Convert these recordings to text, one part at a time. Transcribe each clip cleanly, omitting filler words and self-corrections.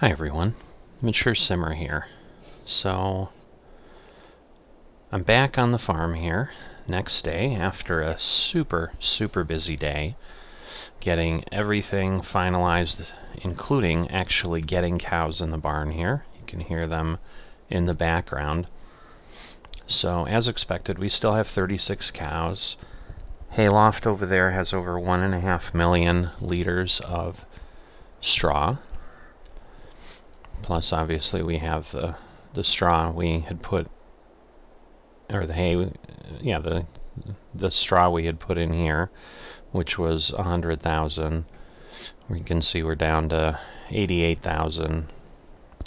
Hi everyone, Mature Simmer here. So I'm back on the farm here next day after a super busy day, getting everything finalized, including actually getting cows in the barn here. You can hear them in the background. So as expected, we still have 36 cows. Hayloft over there has over 1.5 million liters of straw. Plus, obviously, we have the straw we had put, or the hay, yeah, the straw we had put in here, which was 100,000. We can see we're down to 88,000.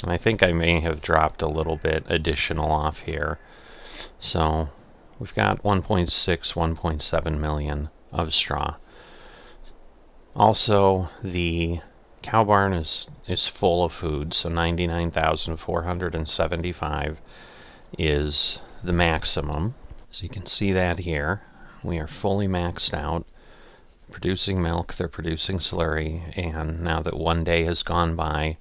I think I may have dropped a little bit additional off here. So we've got 1.6, 1.7 million of straw. Also, the cow barn is full of food, so 99,475 is the maximum. So you can see that here. We are fully maxed out, producing milk, they're producing slurry, and now that one day has gone by,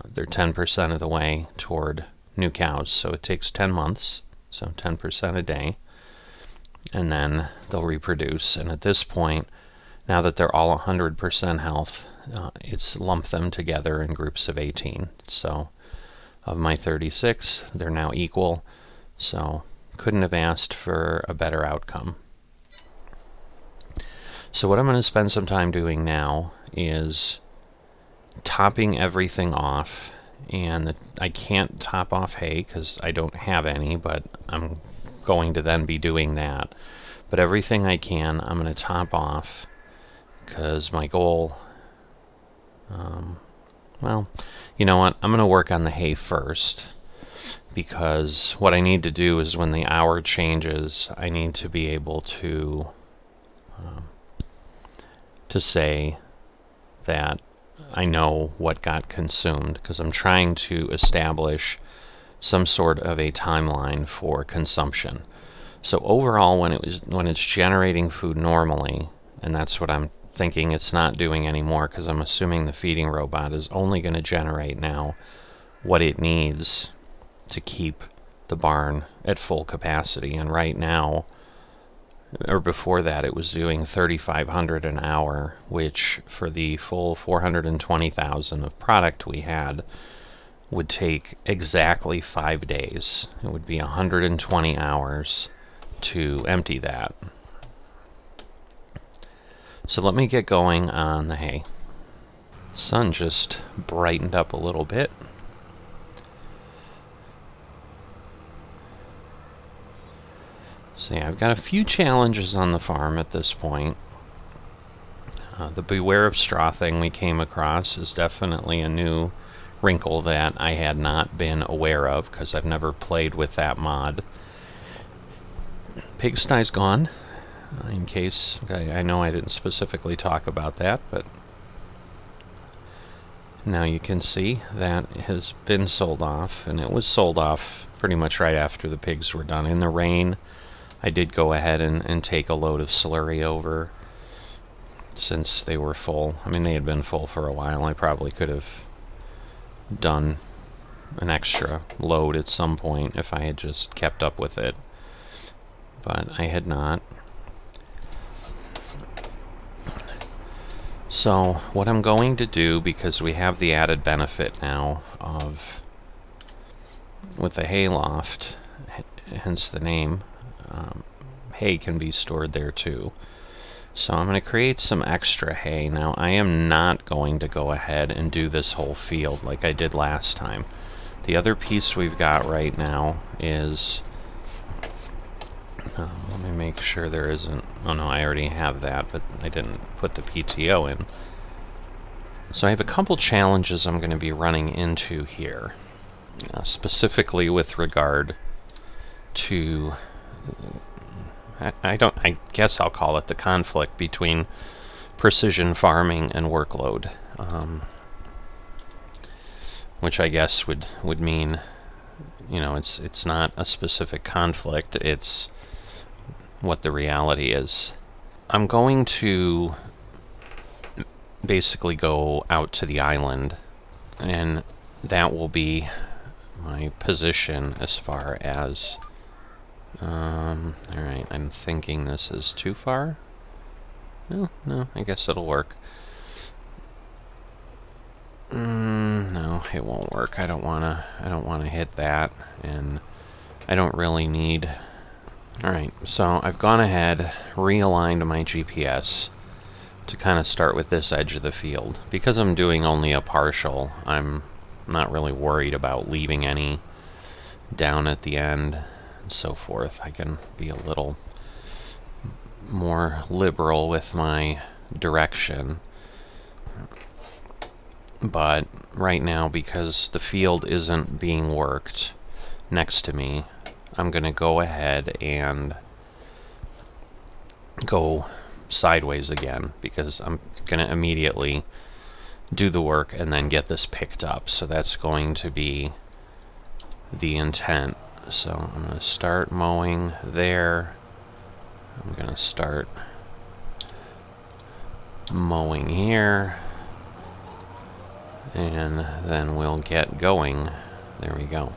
they're 10% of the way toward new cows. So it takes 10 months, so 10% a day, and then they'll reproduce. And at this point, now that they're all 100% health, it's lumped them together in groups of 18. So of my 36, they're now equal. So couldn't have asked for a better outcome. So what I'm going to spend some time doing now is topping everything off. And I can't top off hay because I don't have any, but I'm going to then be doing that. But everything I can, I'm going to top off, because my goal, well, you know what, I'm going to work on the hay first, because what I need to do is when the hour changes, I need to be able to say that I know what got consumed, because I'm trying to establish some sort of a timeline for consumption. So overall, when it's generating food normally, and that's what I'm thinking it's not doing anymore, because I'm assuming the feeding robot is only going to generate now what it needs to keep the barn at full capacity. And right now, or before that, it was doing 3,500 an hour, which for the full 420,000 of product we had would take exactly 5 days. It would be 120 hours to empty that. So let me get going on the hay. Sun just brightened up a little bit. So yeah, I've got a few challenges on the farm at this point. The beware of straw thing we came across is definitely a new wrinkle that I had not been aware of, because I've never played with that mod. Pigsty's gone. In case, I know I didn't specifically talk about that, but now you can see that has been sold off, and it was sold off pretty much right after the pigs were done. In the rain, I did go ahead and take a load of slurry over, since they were full. I mean, they had been full for a while. I probably could have done an extra load at some point if I had just kept up with it, but I had not. So what I'm going to do, because we have the added benefit now of, with the hayloft, hence the name, hay can be stored there too. So I'm going to create some extra hay. Now I am not going to go ahead and do this whole field like I did last time. The other piece we've got right now is, let me make sure there isn't, oh no, I already have that, but I didn't put the PTO in. So I have a couple challenges I'm going to be running into here, specifically with regard to, I guess I'll call it the conflict between precision farming and workload, which I guess would mean, you know, it's not a specific conflict, it's what the reality is. I'm going to basically go out to the island and that will be my position as far as alright, I'm thinking this is too far. No, I guess it'll work. No, it won't work. I don't wanna hit that, and I don't really need. Alright, so I've gone ahead, realigned my GPS to kind of start with this edge of the field. Because I'm doing only a partial, I'm not really worried about leaving any down at the end and so forth. I can be a little more liberal with my direction. But right now, because the field isn't being worked next to me, I'm going to go ahead and go sideways again, because I'm going to immediately do the work and then get this picked up. So that's going to be the intent. So I'm going to start mowing there. I'm going to start mowing here, and then we'll get going. There we go.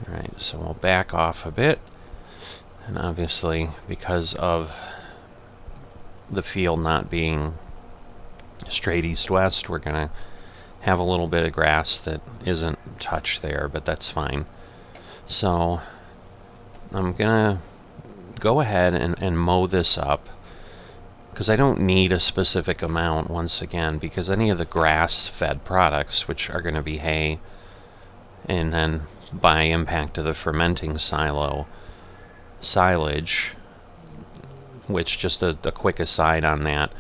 Alright, so we'll back off a bit, and obviously because of the field not being straight east-west, we're going to have a little bit of grass that isn't touched there, but that's fine. So I'm going to go ahead and mow this up, because I don't need a specific amount, once again, because any of the grass-fed products, which are going to be hay, and then by impact of the fermenting silage, which, just a quick aside on that,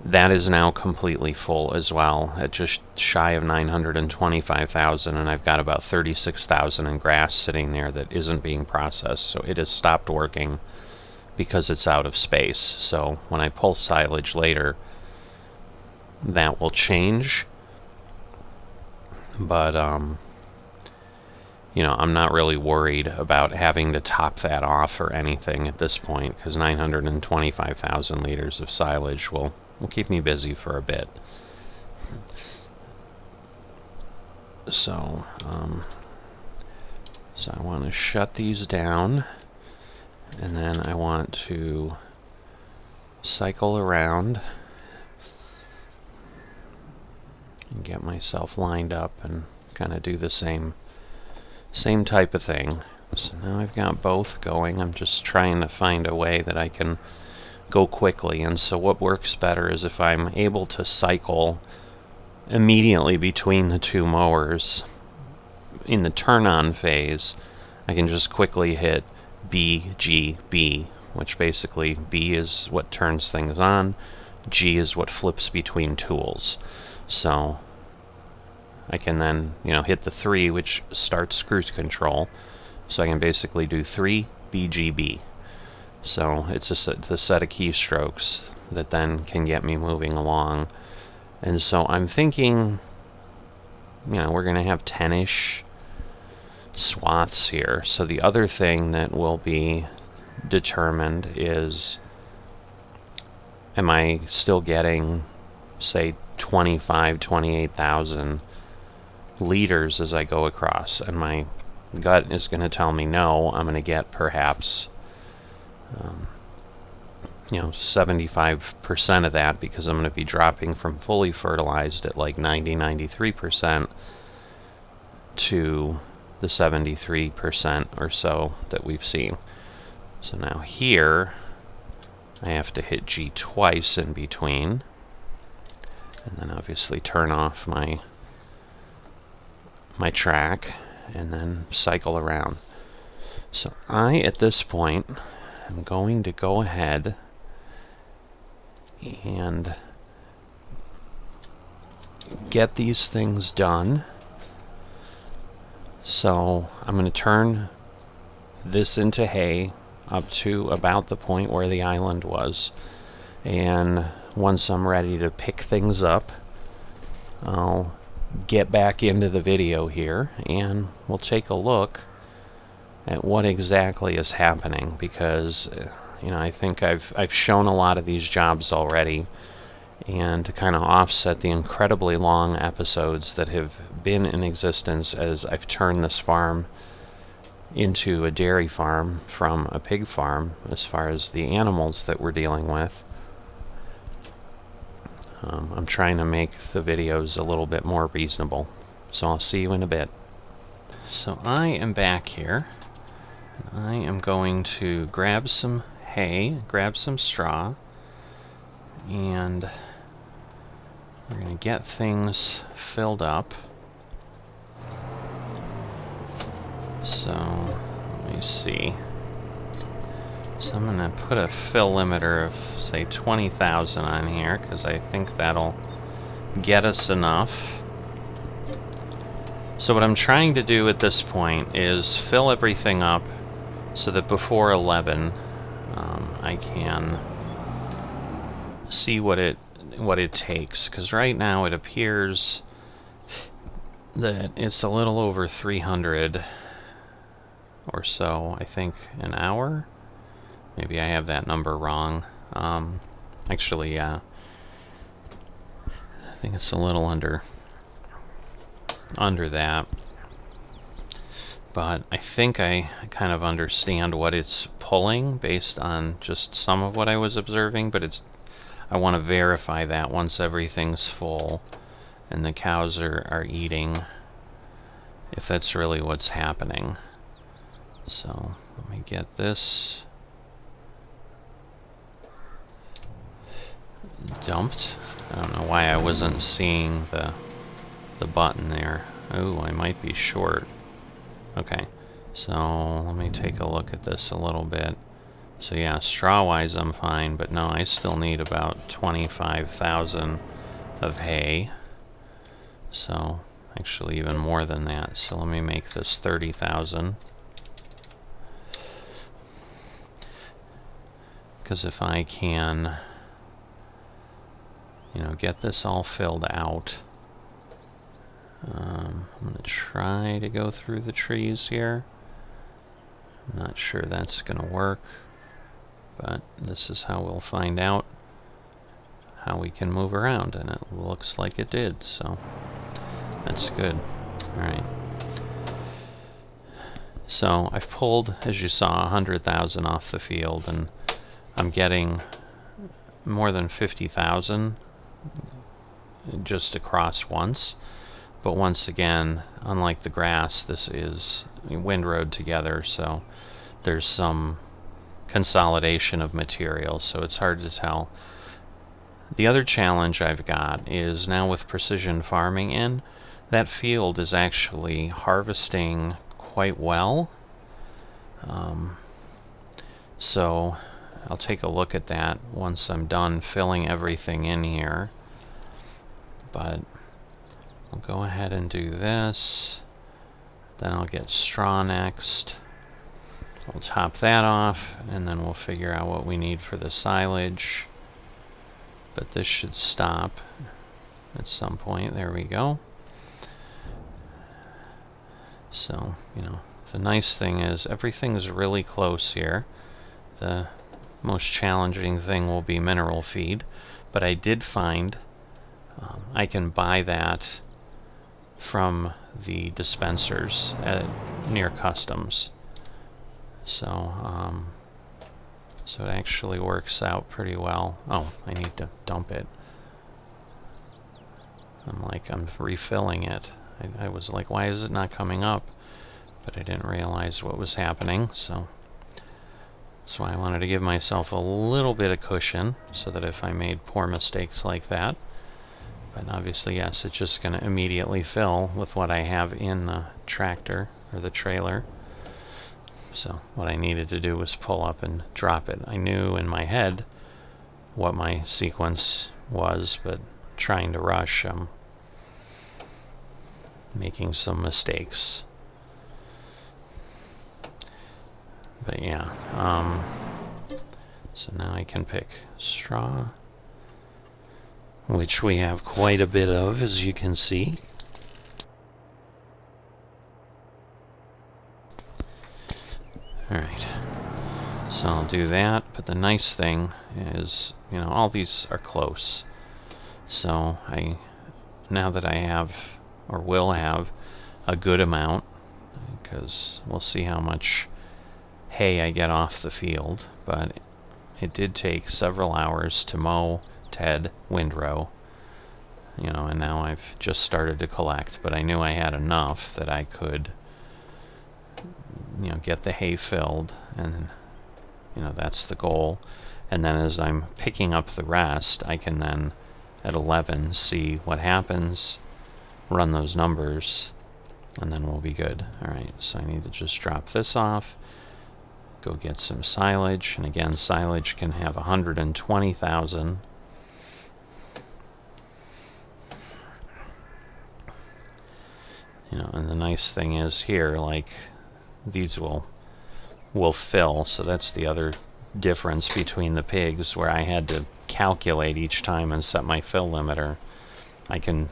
that is now completely full as well, at just shy of 925,000, and I've got about 36,000 in grass sitting there that isn't being processed, so it has stopped working because it's out of space. So when I pull silage later, that will change, but you know, I'm not really worried about having to top that off or anything at this point, because 925,000 liters of silage will keep me busy for a bit. So I want to shut these down, and then I want to cycle around and get myself lined up and kind of do the same type of thing. So now I've got both going. I'm just trying to find a way that I can go quickly, and so what works better is if I'm able to cycle immediately between the two mowers in the turn-on phase. I can just quickly hit B, G, B, which basically B is what turns things on, G is what flips between tools. So I can then, hit the 3, which starts cruise control. So I can basically do 3, B, G, B. So it's a set of keystrokes that then can get me moving along. And so I'm thinking, we're going to have 10-ish swaths here. So the other thing that will be determined is, am I still getting, say, 28,000 liters as I go across? And my gut is going to tell me no. I'm going to get perhaps 75% of that, because I'm going to be dropping from fully fertilized at like 93% to the 73% or so that we've seen. So now here I have to hit G twice in between, and then obviously turn off my track and then cycle around. So at this point, I'm going to go ahead and get these things done. So I'm going to turn this into hay up to about the point where the island was, and once I'm ready to pick things up, I'll get back into the video here and we'll take a look at what exactly is happening, because I think I've shown a lot of these jobs already, and to kind of offset the incredibly long episodes that have been in existence as I've turned this farm into a dairy farm from a pig farm as far as the animals that we're dealing with. I'm trying to make the videos a little bit more reasonable, so I'll see you in a bit. So I am back here. I am going to grab some hay, grab some straw, and we're going to get things filled up. So, let me see. So I'm going to put a fill limiter of, say, 20,000 on here, because I think that'll get us enough. So what I'm trying to do at this point is fill everything up so that before 11, I can see what it takes. Because right now it appears that it's a little over 300 or so, I think, an hour. Maybe I have that number wrong. Actually, yeah. I think it's a little under that. But I think I kind of understand what it's pulling based on just some of what I was observing, but I want to verify that once everything's full and the cows are eating, if that's really what's happening. So let me get this dumped. I don't know why I wasn't seeing the button there. Oh, I might be short. Okay, so let me take a look at this a little bit. So yeah, straw-wise I'm fine, but no, I still need about 25,000 of hay. So actually even more than that. So let me make this 30,000. Because if I can, get this all filled out, I'm going to try to go through the trees here. I'm not sure that's going to work, but this is how we'll find out how we can move around, and it looks like it did, so that's good. Alright. So I've pulled, as you saw, 100,000 off the field, and I'm getting more than 50,000 just across once. But once again, unlike the grass, this is windrowed together, so there's some consolidation of material, so it's hard to tell. The other challenge I've got is now with precision farming in, that field is actually harvesting quite well. So I'll take a look at that once I'm done filling everything in here. But I'll go ahead and do this. Then I'll get straw next. We'll top that off, and then we'll figure out what we need for the silage. But this should stop at some point. There we go. So, the nice thing is everything's really close here. The most challenging thing will be mineral feed, but I did find I can buy that from the dispensers near customs. So it actually works out pretty well. Oh, I need to dump it. I'm refilling it. I was like, why is it not coming up? But I didn't realize what was happening, so that's why I wanted to give myself a little bit of cushion so that if I made poor mistakes like that. But obviously, yes, it's just going to immediately fill with what I have in the tractor or the trailer. So what I needed to do was pull up and drop it. I knew in my head what my sequence was, but trying to rush, I'm making some mistakes. But yeah, so now I can pick straw, which we have quite a bit of, as you can see. Alright, so I'll do that, but the nice thing is, all these are close. So now that I have, or will have, a good amount, because we'll see how much hay I get off the field, but it did take several hours to mow, ted, windrow, and now I've just started to collect, but I knew I had enough that I could, get the hay filled, and, that's the goal. And then as I'm picking up the rest, I can then, at 11, see what happens, run those numbers, and then we'll be good. Alright, so I need to just drop this off, go get some silage, and again, silage can have 120,000. And the nice thing is here, like, these will fill, so that's the other difference between the pigs, where I had to calculate each time and set my fill limiter. I can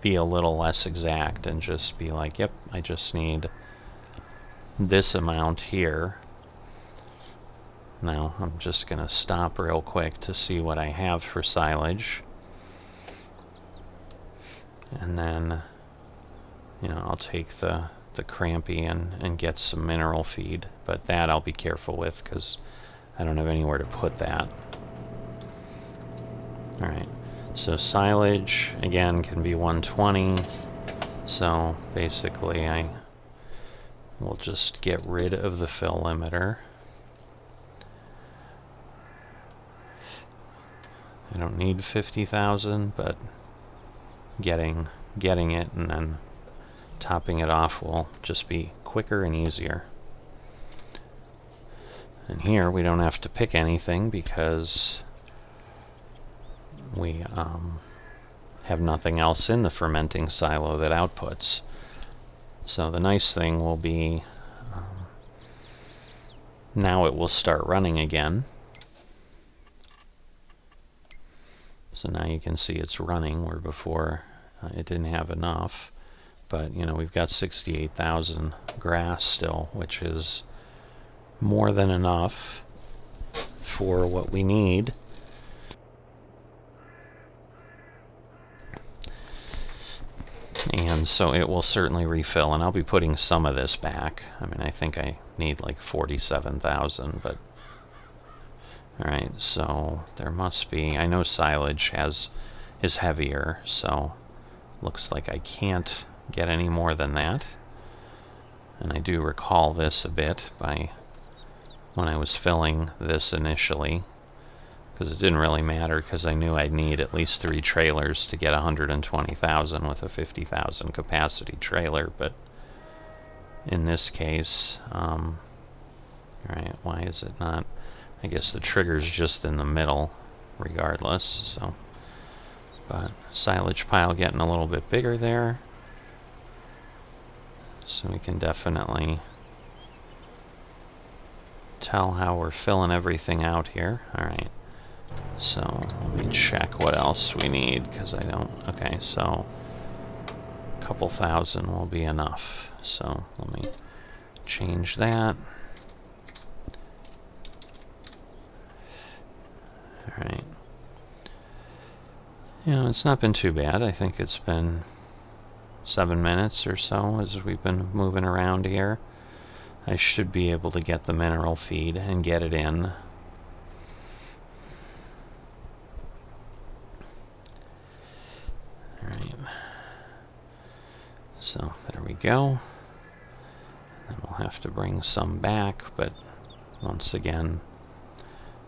be a little less exact and just be like, yep, I just need this amount here. Now I'm just gonna stop real quick to see what I have for silage, and then I'll take the crampy and get some mineral feed, but that I'll be careful with because I don't have anywhere to put that. Alright, so silage again can be 120, so basically I will just get rid of the fill limiter. I don't need 50,000, but getting it and then topping it off will just be quicker and easier. And here we don't have to pick anything because we have nothing else in the fermenting silo that outputs. So the nice thing will be now it will start running again. So now you can see it's running where before it didn't have enough. But we've got 68,000 grass still, which is more than enough for what we need. And so it will certainly refill, and I'll be putting some of this back. I mean, I think I need like 47,000, but alright, so there must be, I know silage is heavier, so looks like I can't get any more than that. And I do recall this a bit by when I was filling this initially, because it didn't really matter because I knew I'd need at least 3 trailers to get 120,000 with a 50,000 capacity trailer, but in this case, alright, why is it not? I guess the trigger's just in the middle regardless, so. But silage pile getting a little bit bigger there. So we can definitely tell how we're filling everything out here. Alright, so let me check what else we need, because I don't, okay, so a couple thousand will be enough. So let me change that. Alright. It's not been too bad. I think it's been 7 minutes or so as we've been moving around here. I should be able to get the mineral feed and get it in. Alright. So there we go. Then we'll have to bring some back, but once again,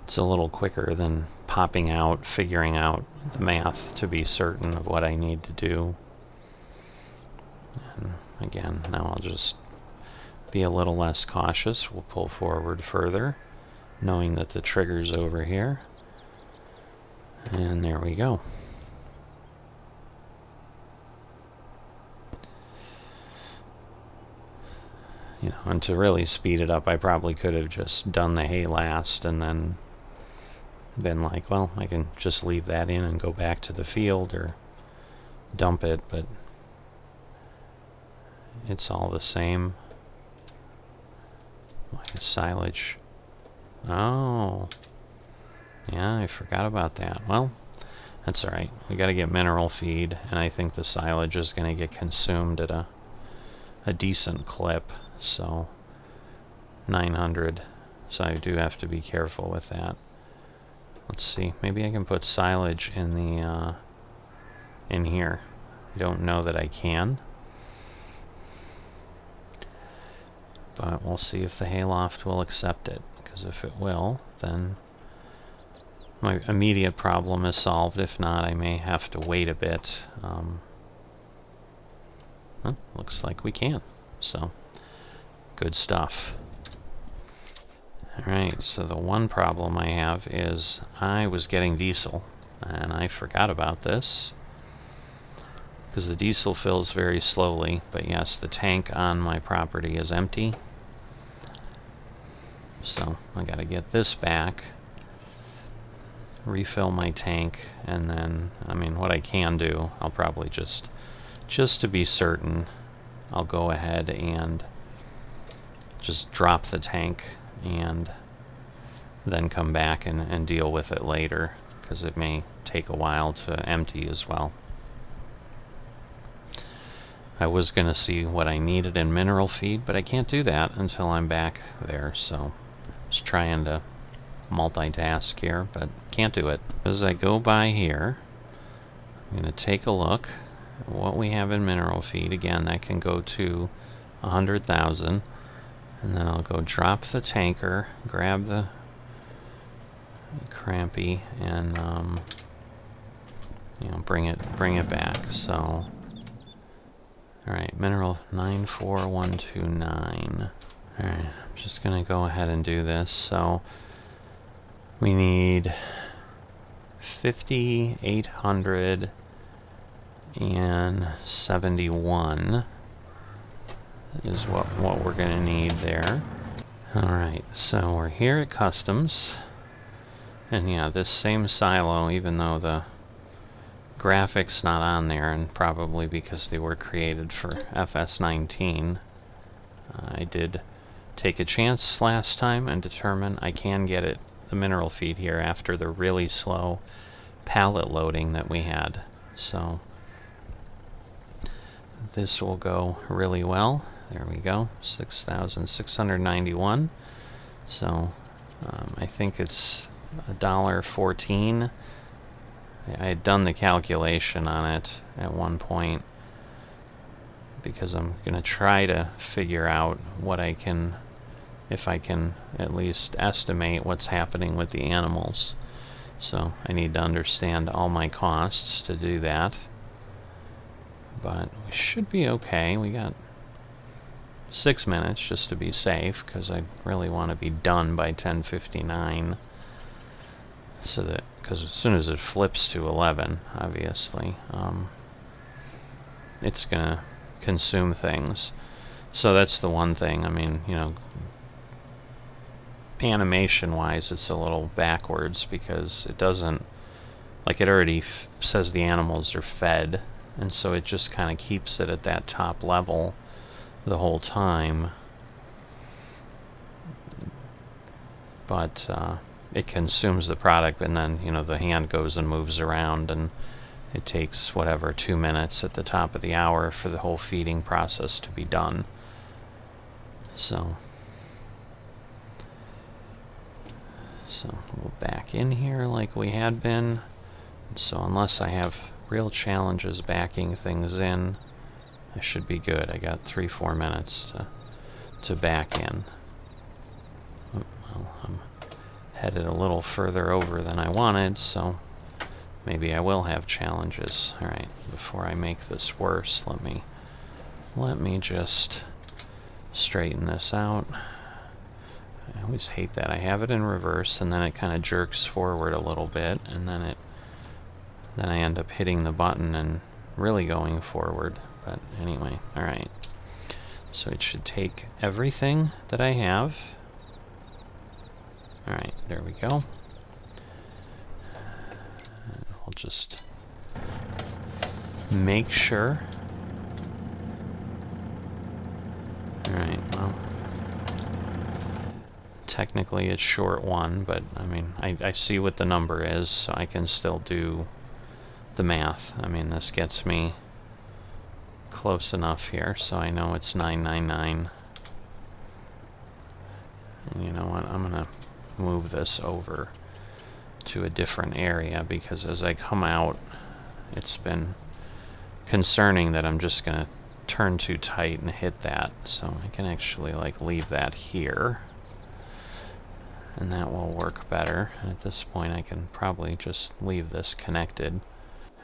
it's a little quicker than popping out, figuring out the math to be certain of what I need to do. And again, now I'll just be a little less cautious. We'll pull forward further, knowing that the trigger's over here. And there we go. And to really speed it up, I probably could have just done the hay last and then been like, well, I can just leave that in and go back to the field or dump it, but it's all the same. Like silage. Oh, yeah, I forgot about that. Well, That's alright. We gotta get mineral feed, and I think the silage is gonna get consumed at a decent clip, so 900. So I do have to be careful with that. Let's see. Maybe I can put silage in the in here. I don't know that I can, but we'll see if the hayloft will accept it, because if it will, then my immediate problem is solved. If not, I may have to wait a bit. Well, looks like we can, so good stuff. Alright, so the one problem I have is I was getting diesel, and I forgot about this, because the diesel fills very slowly. But yes, the tank on my property is empty, so I gotta get this back, refill my tank, and then, I mean, what I can do, I'll probably just to be certain, I'll go ahead and just drop the tank and then come back and deal with it later, because it may take a while to empty as well. I was going to see what I needed in mineral feed, but I can't do that until I'm back there, so just trying to multitask here, but can't do it. As I go by here, I'm going to take a look at what we have in mineral feed. Again, that can go to 100,000. And then I'll go drop the tanker, grab the crampy, and you know, bring it back. So, all right, mineral 94129. All right, I'm just gonna go ahead and do this. So we need 5,871. Is what we're going to need there. Alright, so we're here at customs, and yeah, this same silo, even though the graphics not on there, and probably because they were created for FS19, I did take a chance last time and determine I can get it, the mineral feed here, after the really slow pallet loading that we had. So this will go really well. There we go, 6,691. So I think it's $1.14. I had done the calculation on it at one point, because I'm going to try to figure out what I can, if I can at least estimate what's happening with the animals. So I need to understand all my costs to do that. But we should be okay. We got 6 minutes just to be safe, because I really want to be done by 10:59, so that, because as soon as it flips to 11, obviously, it's gonna consume things. So that's the one thing. I mean, you know, animation wise it's a little backwards, because it doesn't, like, it already says the animals are fed, and so it just kind of keeps it at that top level the whole time, but it consumes the product, and then, you know, the hand goes and moves around, and it takes whatever 2 minutes at the top of the hour for the whole feeding process to be done. So we'll back in here like we had been. So unless I have real challenges backing things in, I should be good. I got 3-4 minutes to back in. Well, I'm headed a little further over than I wanted, so maybe I will have challenges. Alright, before I make this worse, let me just straighten this out. I always hate that. I have it in reverse, and then it kind of jerks forward a little bit, and then I end up hitting the button and really going forward. But anyway, alright. So it should take everything that I have. Alright, there we go. And we'll just make sure. Alright, well, technically it's short 1, but I mean, I see what the number is, so I can still do the math. I mean, this gets me close enough here, so I know it's 999. And you know what? I'm going to move this over to a different area, because as I come out, it's been concerning that I'm just going to turn too tight and hit that. So I can actually like leave that here, and that will work better. At this point, I can probably just leave this connected.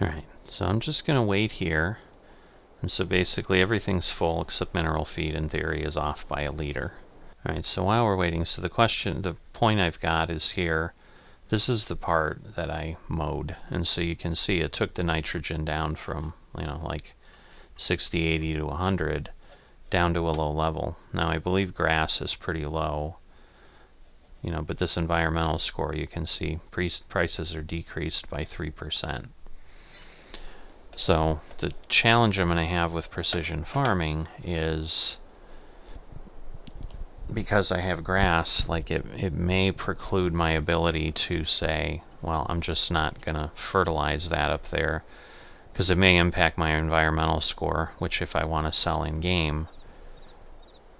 Alright, so I'm just going to wait here. And so basically everything's full except mineral feed in theory is off by a liter. Alright, so while we're waiting, so the point I've got is here. This is the part that I mowed, and so you can see it took the nitrogen down from, you know, like 60, 80 to 100 down to a low level. Now I believe grass is pretty low, you know, but this environmental score, you can see prices are decreased by 3%. So the challenge I'm going to have with precision farming is, because I have grass, like it may preclude my ability to say, well, I'm just not going to fertilize that up there, because it may impact my environmental score, which if I want to sell in game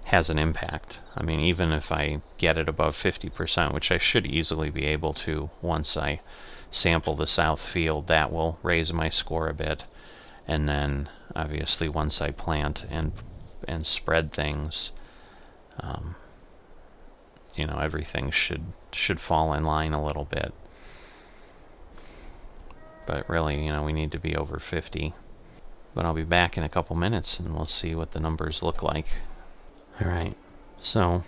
has an impact. I mean, even if I get it above 50%, which I should easily be able to once I sample the south field, that will raise my score a bit. And then obviously once I plant and spread things, you know, everything should fall in line a little bit. But really, you know, we need to be over 50. But I'll be back in a couple minutes and we'll see what the numbers look like. Alright, so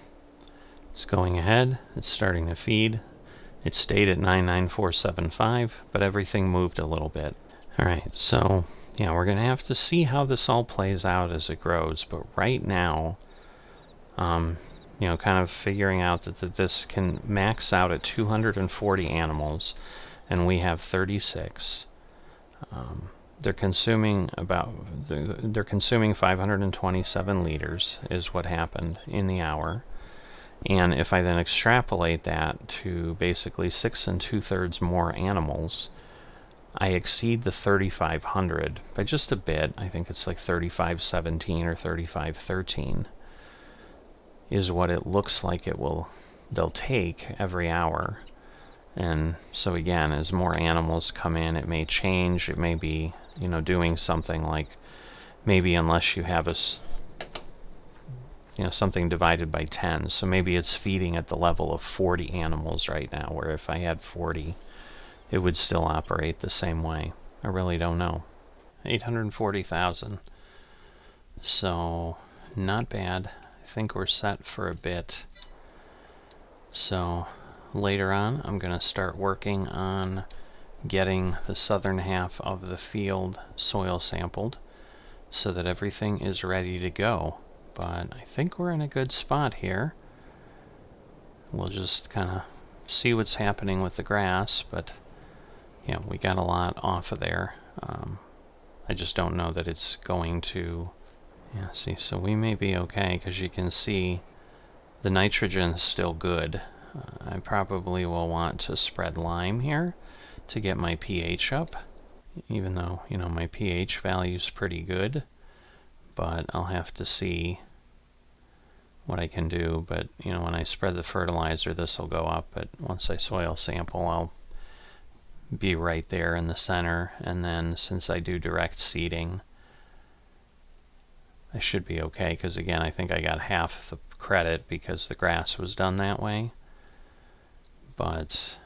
it's going ahead, it's starting to feed. It stayed at 99475, but everything moved a little bit. Alright, so yeah, we're going to have to see how this all plays out as it grows, but right now, you know, kind of figuring out that this can max out at 240 animals, and we have 36. They're consuming they're consuming 527 liters is what happened in the hour. And if I then extrapolate that to basically 6 2/3 more animals, I exceed the 3,500 by just a bit. I think it's like 3,517 or 3,513 is what it looks like they'll take every hour. And so again, as more animals come in, it may change. It may be, you know, doing something like, maybe unless you have something divided by 10. So maybe it's feeding at the level of 40 animals right now, where if I had 40, it would still operate the same way. I really don't know. 840,000. So not bad. I think we're set for a bit. So later on, I'm going to start working on getting the southern half of the field soil sampled so that everything is ready to go. But I think we're in a good spot here. We'll just kind of see what's happening with the grass, but yeah, we got a lot off of there. I just don't know that it's going to... Yeah, see, so we may be okay, because you can see the nitrogen's still good. I probably will want to spread lime here to get my pH up, even though, you know, my pH value's pretty good, but I'll have to see what I can do. But, you know, when I spread the fertilizer, this will go up, but once I soil sample, I'll be right there in the center, and then since I do direct seeding, I should be okay, because again, I think I got half the credit because the grass was done that way. But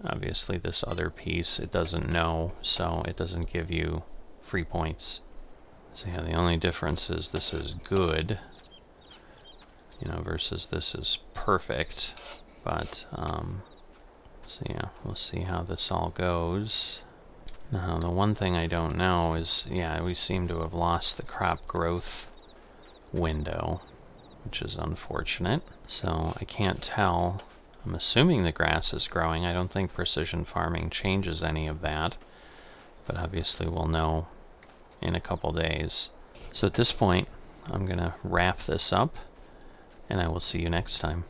obviously this other piece, it doesn't know, so it doesn't give you free points. So yeah, the only difference is this is good, you know, versus this is perfect. But so yeah, we'll see how this all goes. Now, the one thing I don't know is, yeah, we seem to have lost the crop growth window, which is unfortunate. So I can't tell. I'm assuming the grass is growing. I don't think precision farming changes any of that, but obviously we'll know in a couple days. So at this point, I'm going to wrap this up, and I will see you next time.